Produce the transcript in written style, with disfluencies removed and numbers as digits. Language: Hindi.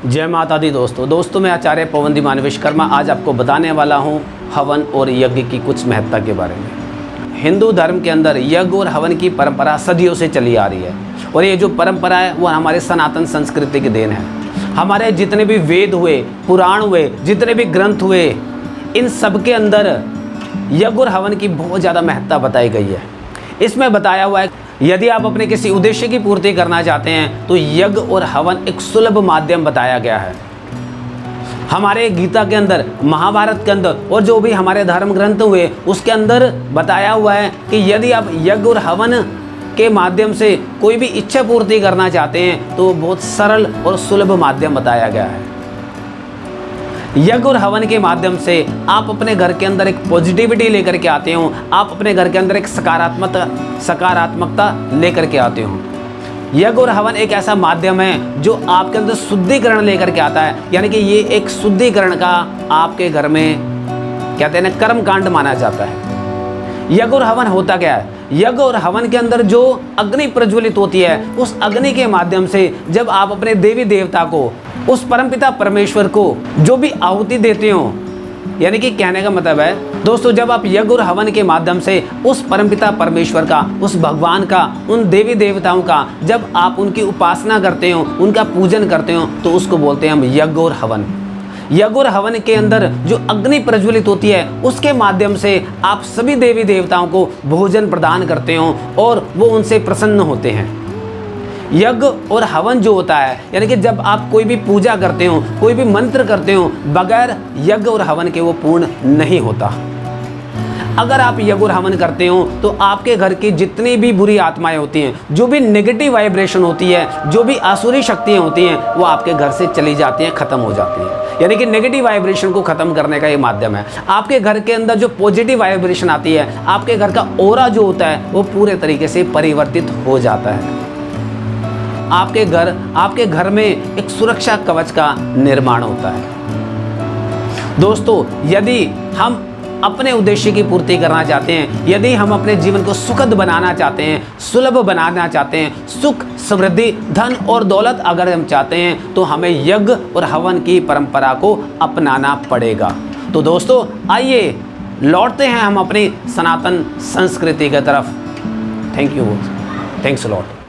जय माता दी दोस्तों मैं आचार्य पवनदीप मानव विश्वकर्मा आज आपको बताने वाला हूँ हवन और यज्ञ की कुछ महत्ता के बारे में। हिंदू धर्म के अंदर यज्ञ और हवन की परंपरा सदियों से चली आ रही है और ये जो परंपरा है वो हमारे सनातन संस्कृति की देन है। हमारे जितने भी वेद हुए, पुराण हुए, जितने भी ग्रंथ हुए, इन सब के अंदर यज्ञ और हवन की बहुत ज़्यादा महत्ता बताई गई है। इसमें बताया हुआ है यदि आप अपने किसी उद्देश्य की पूर्ति करना चाहते हैं तो यज्ञ और हवन एक सुलभ माध्यम बताया गया है। हमारे गीता के अंदर, महाभारत के अंदर और जो भी हमारे धर्म ग्रंथ हुए उसके अंदर बताया हुआ है कि यदि आप यज्ञ और हवन के माध्यम से कोई भी इच्छा पूर्ति करना चाहते हैं तो बहुत सरल और सुलभ माध्यम बताया गया है। यज्ञ और हवन के माध्यम से आप अपने घर के अंदर एक पॉजिटिविटी लेकर के आते हो, आप अपने घर के अंदर एक सकारात्मकता लेकर के आते हो। यज्ञ और हवन एक ऐसा माध्यम है जो आपके अंदर शुद्धिकरण लेकर के आता है, यानी कि ये एक शुद्धिकरण का आपके घर में कहते हैं ना कर्म कांड माना जाता है। यज्ञ और हवन होता क्या है? यज्ञ और हवन के अंदर जो अग्नि प्रज्वलित होती है, उस अग्नि के माध्यम से जब आप अपने देवी देवता को, उस परमपिता परमेश्वर को जो भी आहुति देते हो, यानी कि कहने का मतलब है दोस्तों, जब आप यज्ञ और हवन के माध्यम से उस परमपिता परमेश्वर का, उस भगवान का, उन देवी देवताओं का जब आप उनकी उपासना करते हो, उनका पूजन करते हो, तो उसको बोलते हैं हम यज्ञ और हवन। यज्ञ और हवन के अंदर जो अग्नि प्रज्वलित होती है उसके माध्यम से आप सभी देवी देवताओं को भोजन प्रदान करते हो और वो उनसे प्रसन्न होते हैं। यज्ञ और हवन जो होता है, यानी कि जब आप कोई भी पूजा करते हो, कोई भी मंत्र करते हो, बगैर यज्ञ और हवन के वो पूर्ण नहीं होता। अगर आप यज्ञ और हवन करते हो तो आपके घर की जितनी भी बुरी आत्माएं होती हैं, जो भी नेगेटिव वाइब्रेशन होती है, जो भी आसुरी शक्तियां होती हैं, वो आपके घर से चली जाती हैं, खत्म हो जाती हैं। यानी कि नेगेटिव वाइब्रेशन को खत्म करने का ये माध्यम है। आपके घर के अंदर जो पॉजिटिव वाइब्रेशन आती है, आपके घर का ऑरा जो होता है वो पूरे तरीके से परिवर्तित हो जाता है। आपके घर में एक सुरक्षा कवच का निर्माण होता है। दोस्तों, यदि हम अपने उद्देश्य की पूर्ति करना चाहते हैं, यदि हम अपने जीवन को सुखद बनाना चाहते हैं, सुलभ बनाना चाहते हैं, सुख, समृद्धि, धन और दौलत अगर हम चाहते हैं तो हमें यज्ञ और हवन की परंपरा को अपनाना पड़ेगा। तो दोस्तों, आइए लौटते हैं हम अपनी सनातन संस्कृति की तरफ। Thanks a lot.